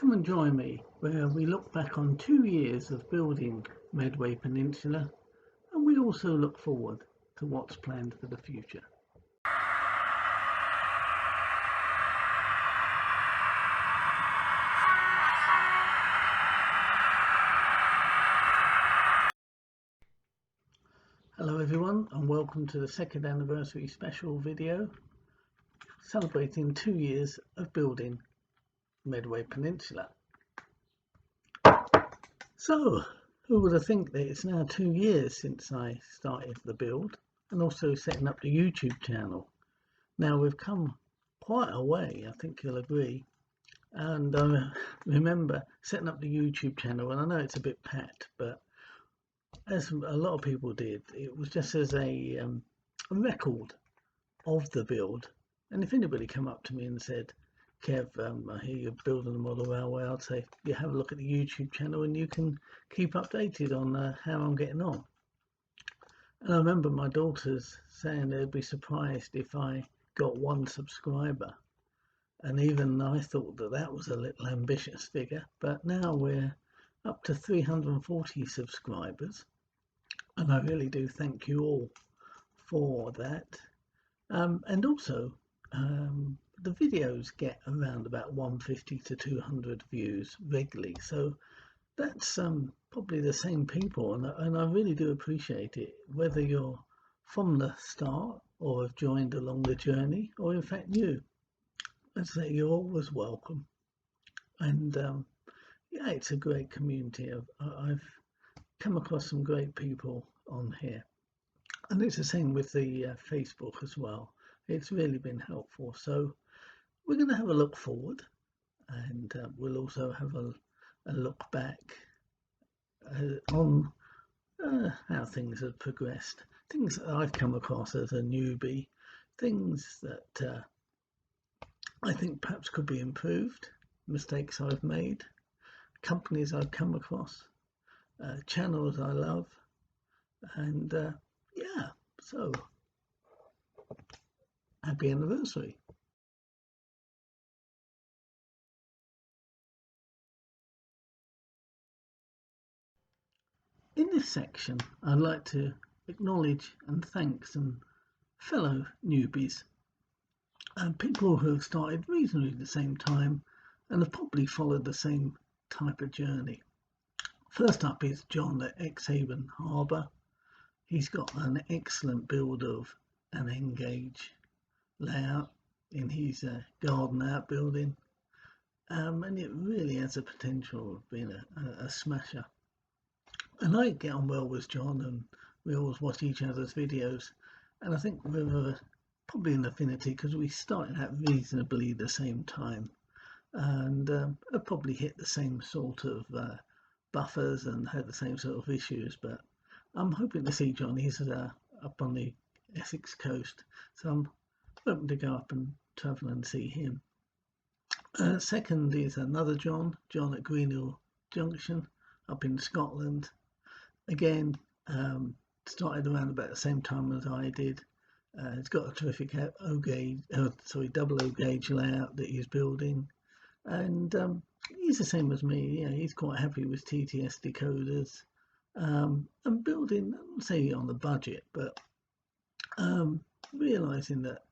Come and join me where we look back on 2 years of building Medway Peninsula, and we also look forward to what's planned for the future. Hello everyone, and welcome to the second anniversary special video celebrating 2 years of building Medway Peninsula. So, who would have think that it's now 2 years since I started the build and also setting up the YouTube channel. Now we've come quite a way, I think you'll agree, and I remember setting up the YouTube channel, and I know it's a bit pat, but as a lot of people did, it was just as a record of the build. And if anybody came up to me and said, Kev, I hear you're building a model railway, I'd say, you have a look at the YouTube channel and you can keep updated on how I'm getting on. And I remember my daughters saying they'd be surprised if I got 1 subscriber. And even I thought that that was a little ambitious figure, but now we're up to 340 subscribers. And I really do thank you all for that. And also, the videos get around about 150 to 200 views regularly, so that's probably the same people, and I really do appreciate it, whether you're from the start or have joined along the journey, or in fact new. I'd say you're always welcome. And yeah, it's a great community. I've come across some great people on here, and it's the same with the Facebook as well. It's really been helpful. So we're going to have a look forward, and we'll also have a look back on how things have progressed, things that I've come across as a newbie, things that I think perhaps could be improved, mistakes I've made, companies I've come across, channels I love, and yeah, so happy anniversary. In this section, I'd like to acknowledge and thank some fellow newbies and people who have started reasonably at the same time and have probably followed the same type of journey. First up is John at Exhaven Harbour. He's got an excellent build of an Engage layout in his garden outbuilding, and it really has the potential of being a smasher. And I get on well with John, and we always watch each other's videos, and I think we're probably an affinity because we started out reasonably the same time, and have probably hit the same sort of buffers and had the same sort of issues. But I'm hoping to see John. He's up on the Essex coast, so I'm hoping to go up and travel and see him. Second is another John at Greenhill Junction up in Scotland. Again, started around about the same time as I did. It's got a terrific double O gauge layout that he's building, and he's the same as me. Yeah, he's quite happy with TTS decoders, and building, I wouldn't say on the budget, but realizing that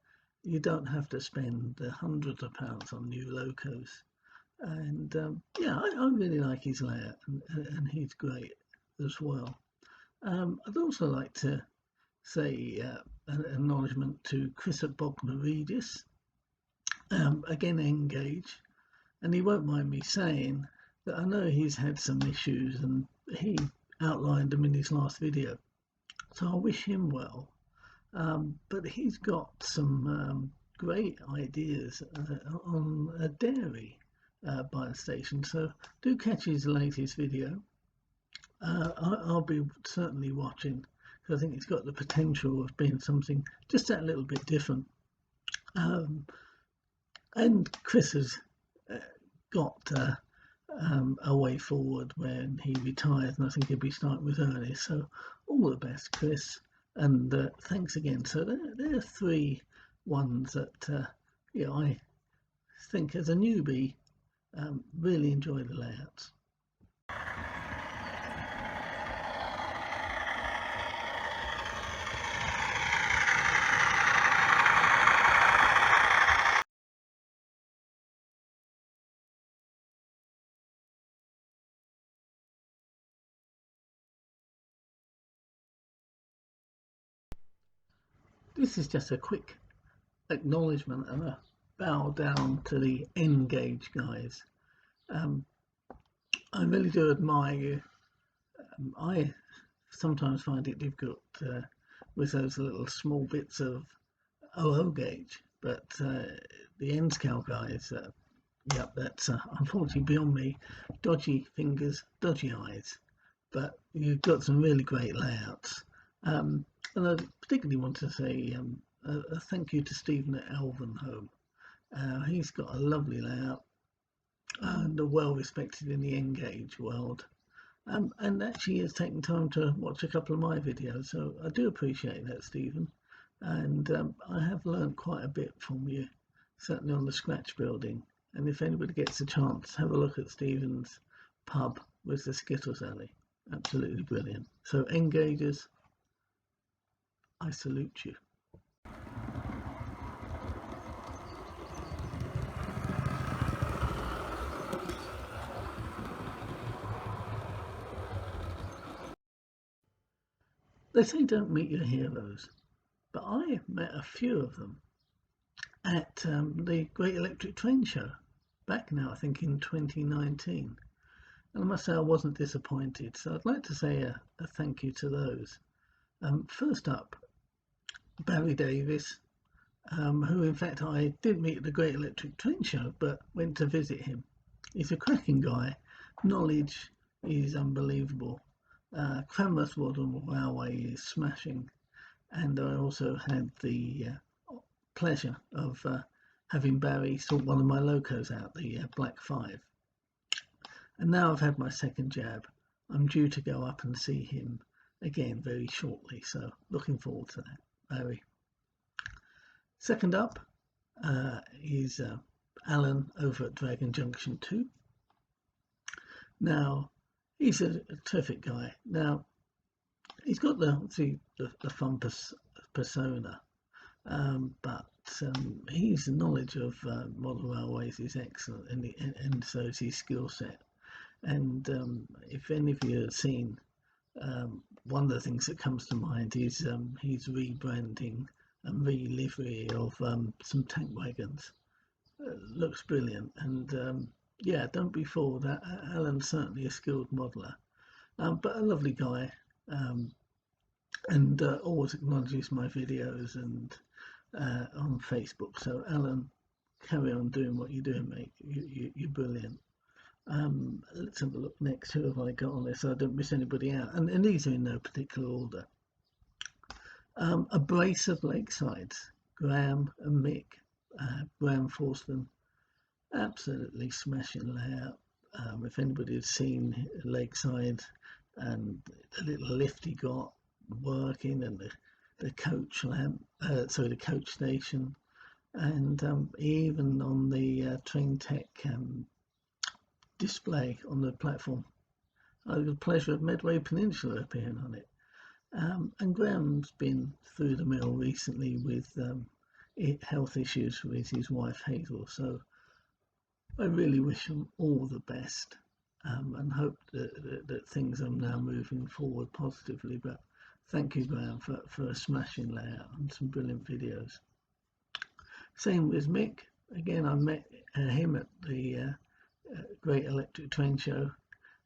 you don't have to spend hundreds of pounds on new locos. And yeah, I really like his layout, and he's great as well. I'd also like to say an acknowledgement to Chris at Bognor Regis, again Engage, and he won't mind me saying that I know he's had some issues and he outlined them in his last video, so I wish him well. But he's got some great ideas on a dairy by the station, so do catch his latest video. I'll be certainly watching, because I think it's got the potential of being something just that little bit different. And Chris has got a way forward when he retires, and I think he'll be starting with Ernest. So all the best, Chris, and thanks again. So there are 3 ones that I think as a newbie Really enjoy the layouts. This is just a quick acknowledgement and a bow down to the Engage guys. I really do admire you. I sometimes find it difficult with those little small bits of OO gauge, but the N scale guys, yep, that's unfortunately beyond me. Dodgy fingers, dodgy eyes, but you've got some really great layouts. And I particularly want to say a thank you to Stephen at Elvenhome. He's got a lovely layout and well respected in the Engage world. And actually has taken time to watch a couple of my videos, so I do appreciate that, Stephen. And I have learned quite a bit from you, certainly on the scratch building. And if anybody gets a chance, have a look at Stephen's pub with the Skittles Alley. Absolutely brilliant. So Engagers, I salute you. They say don't meet your heroes, but I met a few of them at the Great Electric Train Show, back now I think in 2019. And I must say I wasn't disappointed, so I'd like to say a thank you to those. First up, Barry Davis, who in fact I did meet at the Great Electric Train Show, but went to visit him. He's a cracking guy. Knowledge is unbelievable. Cranmer's Modern Railway is smashing, and I also had the pleasure of having Barry sort one of my locos out, the Black 5. And now I've had my second jab. I'm due to go up and see him again very shortly, so looking forward to that, Barry. Second up is Alan over at Dragon Junction 2. Now, he's a terrific guy. Now, he's got the fun persona, but his knowledge of model railways is excellent, and so is his skill set. And if any of you have seen, one of the things that comes to mind is his rebranding and re-livery of some tank wagons. Looks brilliant, and yeah, don't be fooled. Alan's certainly a skilled modeler, but a lovely guy, and always acknowledges my videos and on Facebook. So Alan, carry on doing what you're doing, mate. You're brilliant. Let's have a look next. Who have I got on this so I don't miss anybody out? And these are in no particular order. A brace of Lakesides, Graham and Mick. Graham Forston, absolutely smashing layout. If anybody had seen Lakeside and the little lift he got working, and the coach lamp, the coach station, and even on the Train Tech display on the platform. I had the pleasure of Medway Peninsula appearing on it. And Graham's been through the mill recently with health issues with his wife Hazel, so I really wish him all the best, and hope that things are now moving forward positively. But thank you, Graham, for a smashing layout and some brilliant videos. Same with Mick. Again, I met him at the Great Electric Train Show,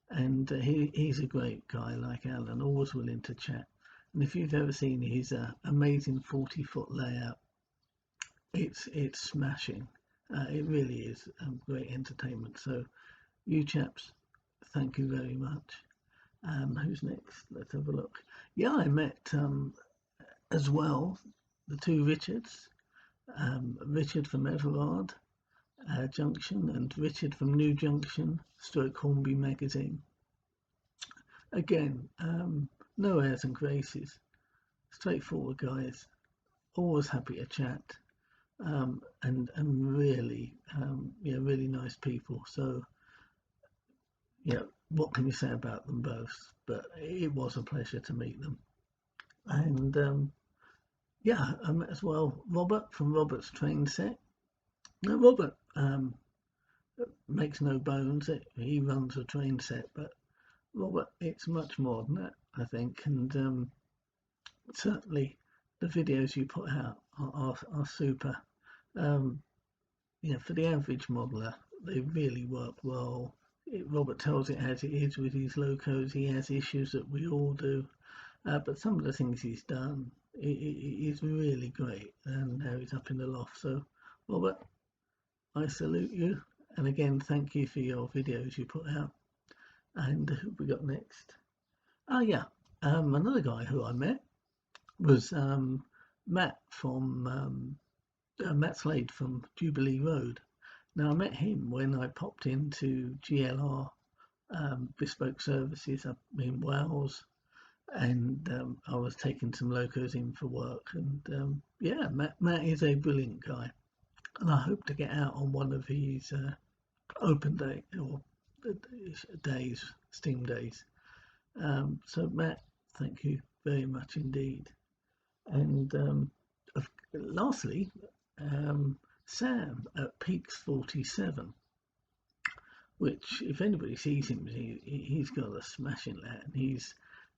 and he's a great guy like Alan, always willing to chat. And if you've ever seen his amazing 40-foot layout, it's smashing. It really is great entertainment. So you chaps, thank you very much. Who's next? Let's have a look. Yeah, I met as well the two Richards, Richard from Everard Junction and Richard from New Junction, Hornby Magazine. Again, no airs and graces, straightforward guys, always happy to chat. and really, really nice people. So, what can you say about them both? But it was a pleasure to meet them. And I met as well Robert from Robert's Train Set. Now, Robert makes no bones. He runs a train set, but Robert, it's much more than that, I think. And certainly the videos you put out are super. Um, for the average modeler, they really work well. Robert tells it as it is with his locos. He has issues that we all do, but some of the things he's done is really great, and now he's up in the loft. So, Robert, I salute you, and again, thank you for your videos you put out. And who we got next? Another guy who I met was Matt from Matt Slade from Jubilee Road. Now, I met him when I popped into GLR Bespoke Services up in Wales, and I was taking some locos in for work. And Matt is a brilliant guy, and I hope to get out on one of his open day or days, steam days. So Matt, thank you very much indeed. And lastly, Sam at Peaks 47, which if anybody sees him, he's got a smashing lad. His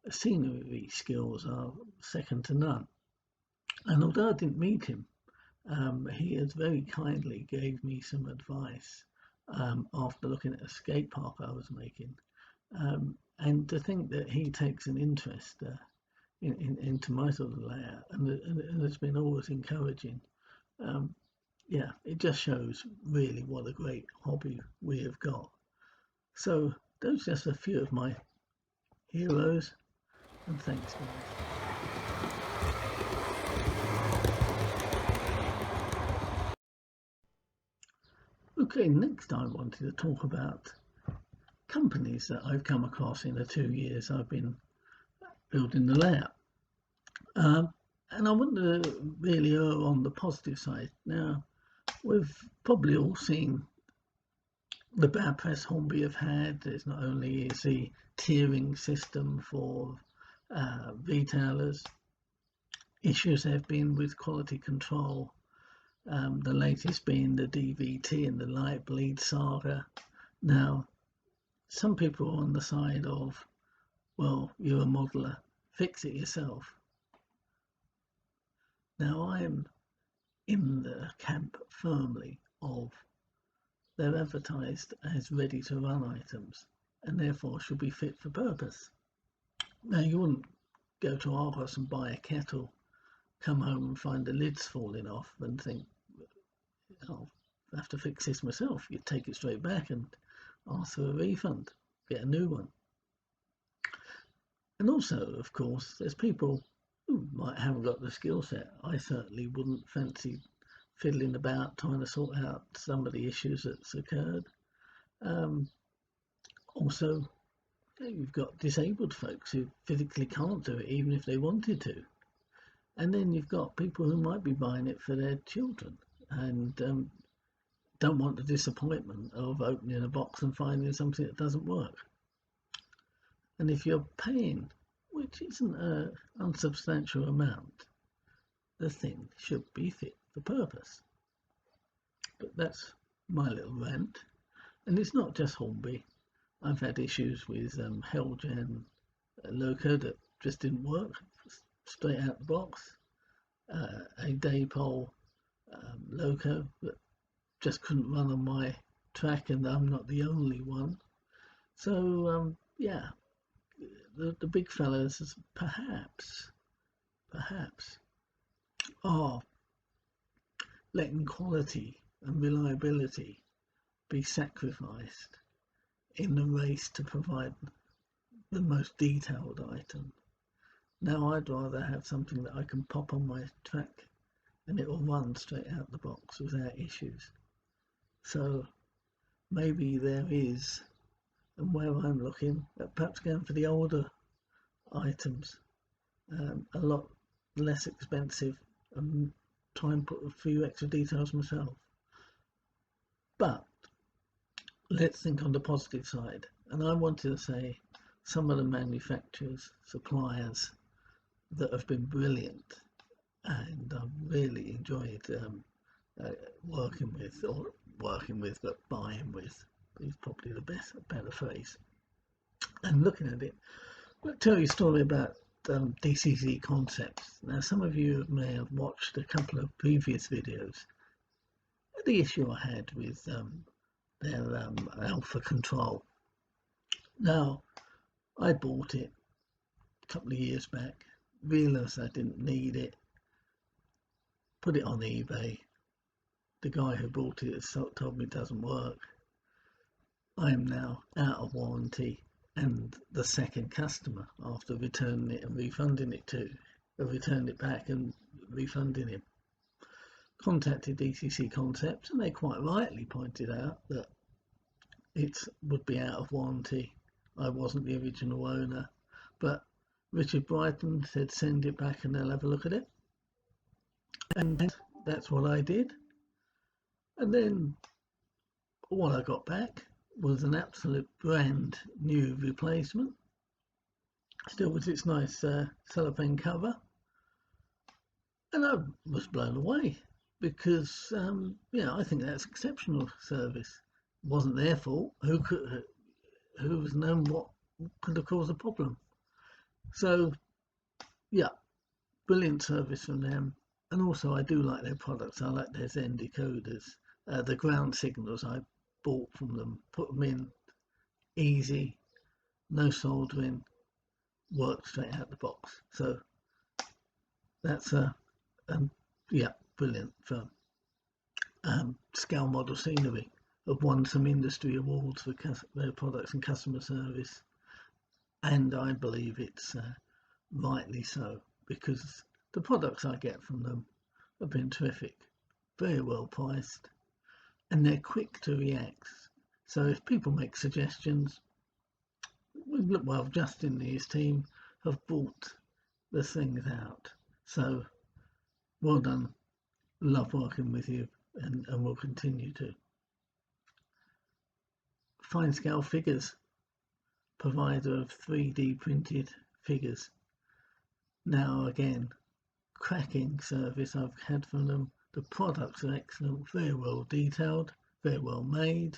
scenery skills are second to none. And although I didn't meet him, he has very kindly gave me some advice after looking at a skate park I was making. And to think that he takes an interest into my sort of layout, and it's been always encouraging. It just shows really what a great hobby we have got. So those are just a few of my heroes, and thanks guys. Okay, next I wanted to talk about companies that I've come across in the 2 years I've been building the layout. And I want to really err on the positive side. Now, we've probably all seen the bad press Hornby have had. There's not only is the tiering system for retailers, issues there have been with quality control, the latest being the DVT and the light bleed saga. Now, some people are on the side of, well, you're a modeler, fix it yourself. Now, I am in the camp firmly of they're advertised as ready to run items and therefore should be fit for purpose. Now, you wouldn't go to Argos and buy a kettle, come home and find the lids falling off and think, I'll have to fix this myself. You'd take it straight back and ask for a refund, get a new one. And also, of course, there's people who might haven't got the skill set. I certainly wouldn't fancy fiddling about trying to sort out some of the issues that's occurred. Also, you've got disabled folks who physically can't do it even if they wanted to. And then you've got people who might be buying it for their children and don't want the disappointment of opening a box and finding something that doesn't work. And if you're paying, which isn't an unsubstantial amount, the thing should be fit for purpose. But that's my little rant. And it's not just Hornby. I've had issues with Hellgen Loco that just didn't work straight out the box. A Daypole Loco that just couldn't run on my track, and I'm not the only one. So the big fellas perhaps are letting quality and reliability be sacrificed in the race to provide the most detailed item. Now, I'd rather have something that I can pop on my track and it will run straight out the box without issues. So maybe there is, and where I'm looking at perhaps going for the older items, a lot less expensive and try and put a few extra details myself. But let's think on the positive side. And I wanted to say some of the manufacturers, suppliers that have been brilliant, and I've really enjoyed working with, but buying with is probably the better phrase. And looking at it, I'll tell you a story about DCC Concepts. Now, some of you may have watched a couple of previous videos. The issue I had with their alpha control. Now, I bought it a couple of years back, realised I didn't need it, put it on eBay. The guy who bought it has told me it doesn't work. I am now out of warranty and the second customer after returning it and refunding it returned it back and refunding it. Contacted DCC Concepts and they quite rightly pointed out that it would be out of warranty. I wasn't the original owner, but Richard Brighton said send it back and they'll have a look at it. And that's what I did. And then what I got back was an absolute brand new replacement, still with its nice cellophane cover, and I was blown away because I think that's exceptional service. It wasn't their fault. Who was known what could have caused a problem? So yeah, brilliant service from them. And also I do like their products. I like their Zen decoders. The ground signals I bought from them, put them in, easy, no soldering, work straight out the box. So that's brilliant firm. Scale Model Scenery have won some industry awards for their products and customer service, and I believe it's rightly so, because the products I get from them have been terrific, very well priced, and they're quick to react. So if people make suggestions, well, Justin and his team have brought the things out. So well done, love working with you, and will continue to. Fine Scale Figures, provider of 3D printed figures. Now again, cracking service I've had from them. The products are excellent, very well detailed, very well made.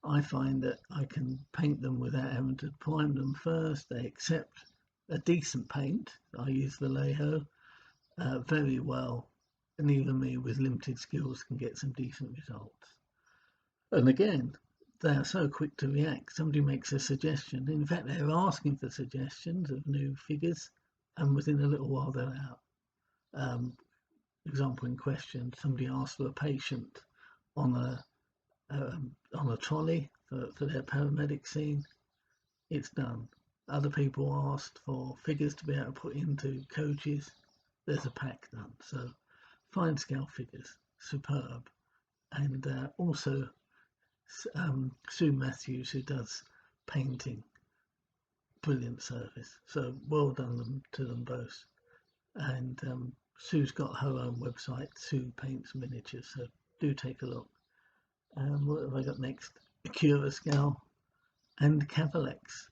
I find that I can paint them without having to prime them first. They accept a decent paint. I use Vallejo very well, and even me with limited skills can get some decent results. And again, they are so quick to react. Somebody makes a suggestion. In fact, they're asking for suggestions of new figures, and within a little while they're out. Example in question, somebody asked for a patient on a trolley for their paramedic scene. It's done. Other people asked for figures to be able to put into coaches. There's a pack done. So Fine Scale Figures, superb. And also Sue Matthews, who does painting, brilliant service. So well done to them both. And Sue's got her own website, Sue Paints Miniatures, so do take a look. What have I got next? Acura Scale and Cavalex,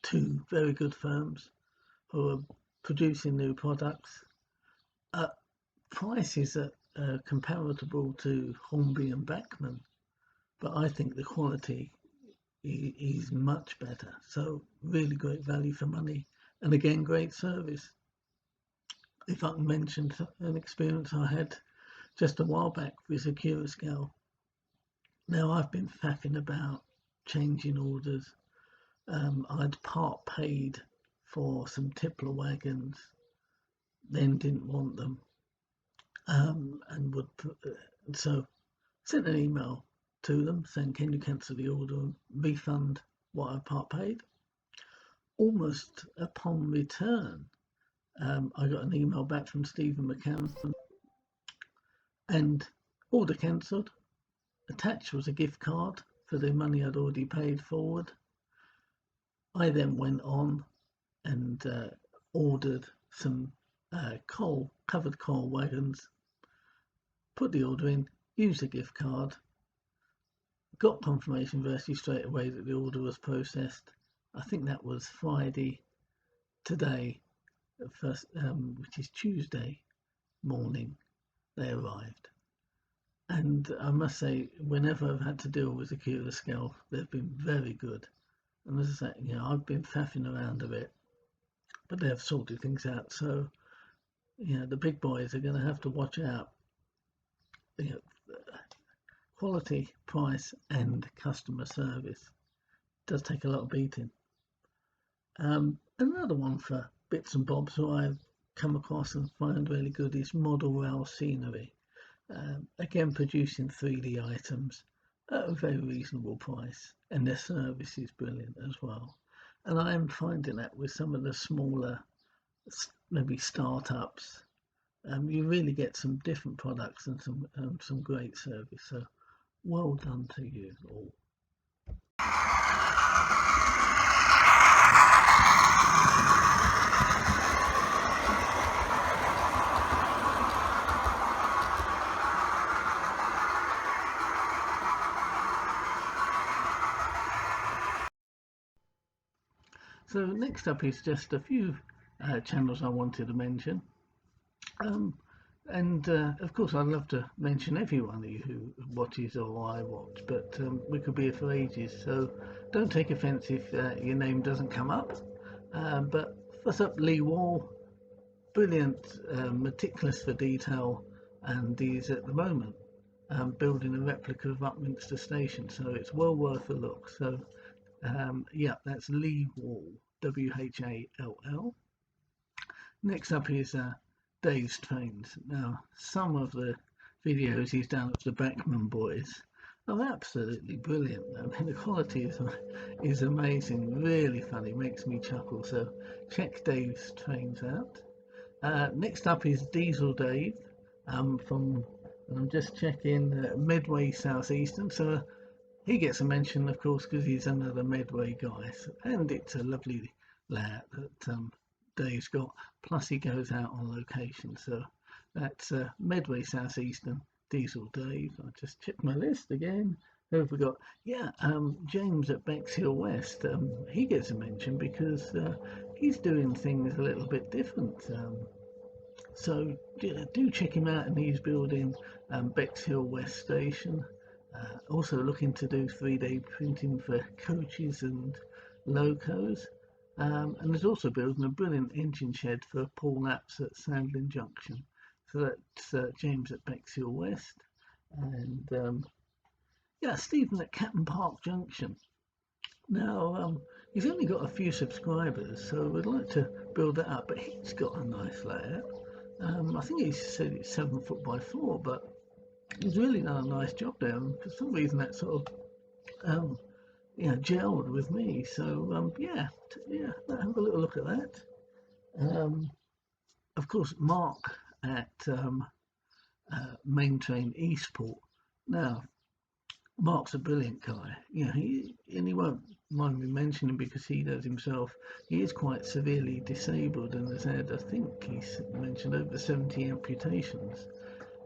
two very good firms who are producing new products at prices that are comparable to Hornby and Bachmann, but I think the quality is much better. So really great value for money, and again, great service. If I can mention an experience I had just a while back with Acura Scale. Now, I've been faffing about changing orders. I'd part paid for some Tippler wagons, then didn't want them, and so sent an email to them saying, can you cancel the order and refund what I part paid? Almost upon return, I got an email back from Stephen McCann and order cancelled. Attached was a gift card for the money I'd already paid forward. I then went on and ordered some covered coal wagons put the order in, use the gift card, got confirmation virtually straight away that the order was processed. I think that was Friday. Today, first, which is Tuesday morning, they arrived. And I must say, whenever I've had to deal with the Kira scale, they've been very good. And as I say, I've been faffing around a bit, but they've sorted things out. So, the big boys are going to have to watch out. Quality, price, and customer service does take a lot of beating. Another one for bits and bobs who I've come across and find really good is Model Rail Scenery. Again, producing 3D items at a very reasonable price, and their service is brilliant as well. And I am finding that with some of the smaller, maybe startups, you really get some different products and some great service. So well done to you all. So next up is just a few channels I wanted to mention. Of course, I'd love to mention everyone who watches or I watch, but we could be here for ages, so don't take offence if your name doesn't come up. But first up, Lee Wall, brilliant, meticulous for detail, and he's at the moment building a replica of Upminster Station, so it's well worth a look. So yeah, that's Lee Wall, Whall. Next up is Dave's Trains. Now, some of the videos he's done of the Backman boys are absolutely brilliant. I mean, the quality is amazing, really funny, makes me chuckle. So check Dave's Trains out. Next up is Diesel Dave from, I'm just checking, Medway Southeastern. So he gets a mention, of course, because he's another Medway guy, and it's a lovely layout that Dave's got. Plus, he goes out on location. So that's Medway Southeastern, Diesel Dave. I just checked my list again. Who have we got? Yeah, James at Bexhill West. He gets a mention because he's doing things a little bit different. So do check him out, and he's building Bexhill West Station. Also looking to do 3D printing for coaches and locos. And there's also building a brilliant engine shed for Paul Knapps at Sandlin Junction. So that's James at Bexhill West. And yeah, Stephen at Catton Park Junction. Now, he's only got a few subscribers, so we'd like to build that up, but he's got a nice layout. I think he said it's 7 foot by 4, but he's really done a nice job there, and for some reason that sort of gelled with me. So yeah, have a little look at that. Of course, Mark at Main Train Eastport. Now, Mark's a brilliant guy. He won't mind me mentioning because he does himself. He is quite severely disabled and has had, I think he's mentioned, over 70 amputations.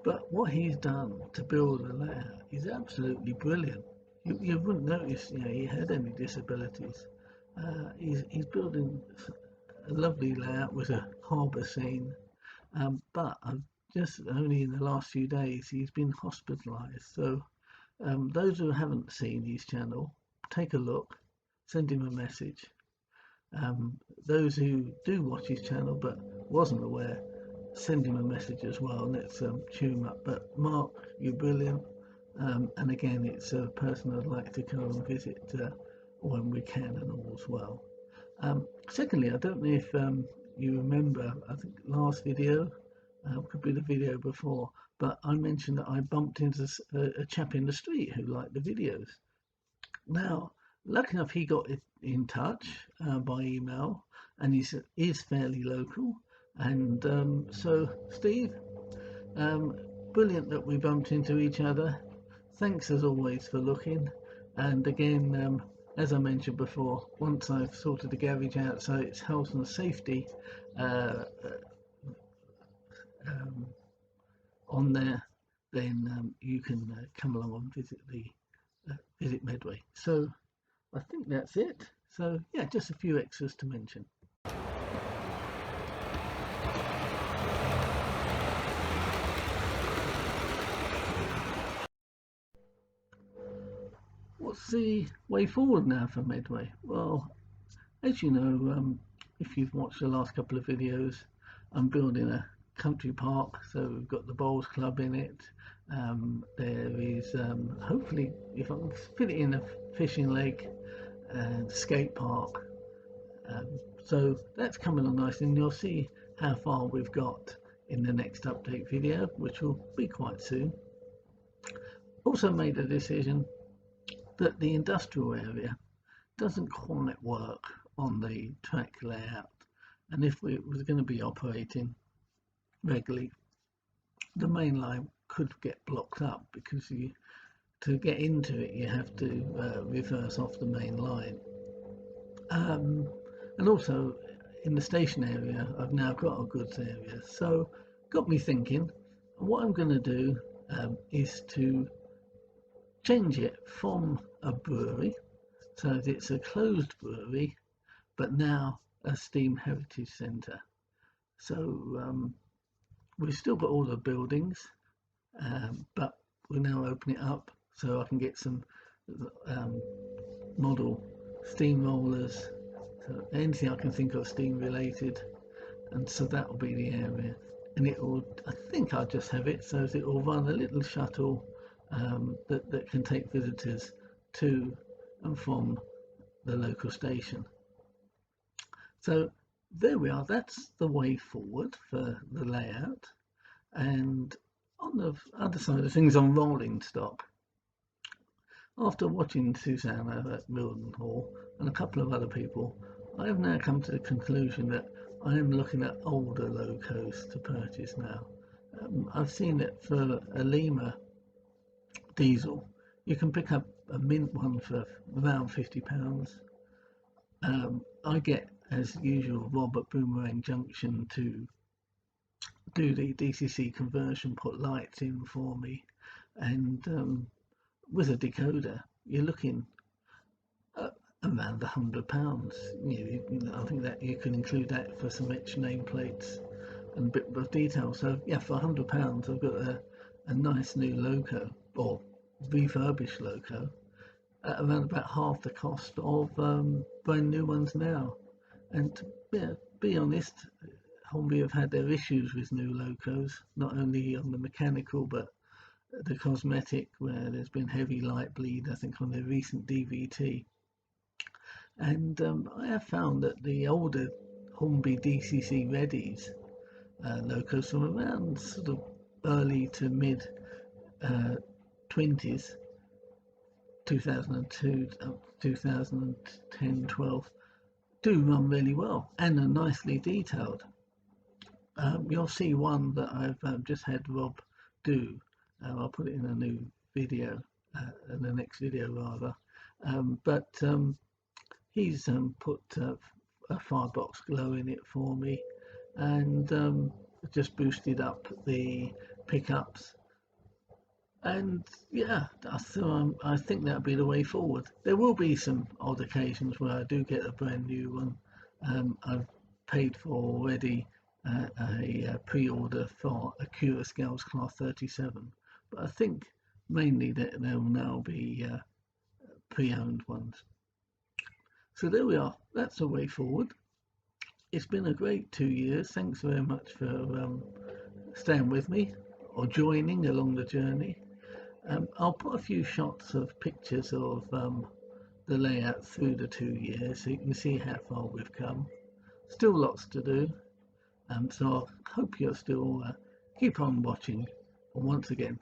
But what he's done to build a layout is absolutely brilliant. You wouldn't notice, he had any disabilities. He's building a lovely layout with a harbour scene. But I've just only in the last few days he's been hospitalised. So those who haven't seen his channel, take a look, send him a message. Those who do watch his channel but wasn't aware, send him a message as well, and let's chew him up. But Mark, you're brilliant, and again, it's a person I'd like to come and visit when we can and all as well. Secondly, I don't know if you remember, I think last video, could be the video before, but I mentioned that I bumped into a chap in the street who liked the videos. Now, lucky enough, he got in touch by email, and he is fairly local. And so, Steve, brilliant that we bumped into each other. Thanks as always for looking. And again, as I mentioned before, once I've sorted the garage out so it's health and safety on there, then you can come along and visit Medway. So I think that's it. So yeah, just a few extras to mention. What's the way forward now for Medway? Well, as you know, if you've watched the last couple of videos, I'm building a country park, so we've got the bowls club in it. There is hopefully, if I can fit it in, a fishing lake and skate park. So that's coming on nicely, and you'll see how far we've got in the next update video, which will be quite soon. Also made a decision that the industrial area doesn't quite work on the track layout, and if it was going to be operating regularly, the main line could get blocked up, because to get into it you have to reverse off the main line. And also in the station area I've now got a goods area, so got me thinking what I'm going to do is to change it from a brewery, so that it's a closed brewery but now a steam heritage centre. So we've still got all the buildings, but we'll now open it up so I can get some model steamrollers, so anything I can think of steam related, and so that will be the area. And it will, I think I'll just have it so that it will run a little shuttle that can take visitors to and from the local station. So there we are, that's the way forward for the layout. And on the other side of things, on rolling stock, after watching Susanna at Mildenhall and a couple of other people, I have now come to the conclusion that I am looking at older locos to purchase now. I've seen that for a Lima diesel, you can pick up a mint one for around £50. I get, as usual, Rob at Boomerang Junction to do the DCC conversion, put lights in for me, and with a decoder you're looking at around £100. I think that you can include that for some extra nameplates and a bit of detail. So yeah, for £100 I've got a nice new loco, or refurbished loco, at around about half the cost of brand new ones now. And to be honest, Hornby have had their issues with new locos, not only on the mechanical but the cosmetic, where there's been heavy light bleed, I think, on their recent DVT. And I have found that the older Hornby DCC Readies locos from around sort of early to mid 20s, 2002, 2010, 12, do run really well and are nicely detailed. You'll see one that I've just had Rob do. I'll put it in a new video, in the next video rather. But he's put a firebox glow in it for me, and just boosted up the pickups. And yeah, so I think that'll be the way forward. There will be some odd occasions where I do get a brand new one. I've paid for already a pre-order for a Cura Scales Class 37, but I think mainly that there will now be pre-owned ones. So there we are, that's the way forward. It's been a great 2 years. Thanks very much for staying with me or joining along the journey. I'll put a few shots of pictures of the layout through the 2 years so you can see how far we've come. Still lots to do, so I hope you'll still keep on watching. And once again,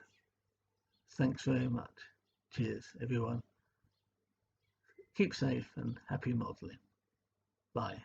thanks very much. Cheers, everyone. Keep safe and happy modelling. Bye.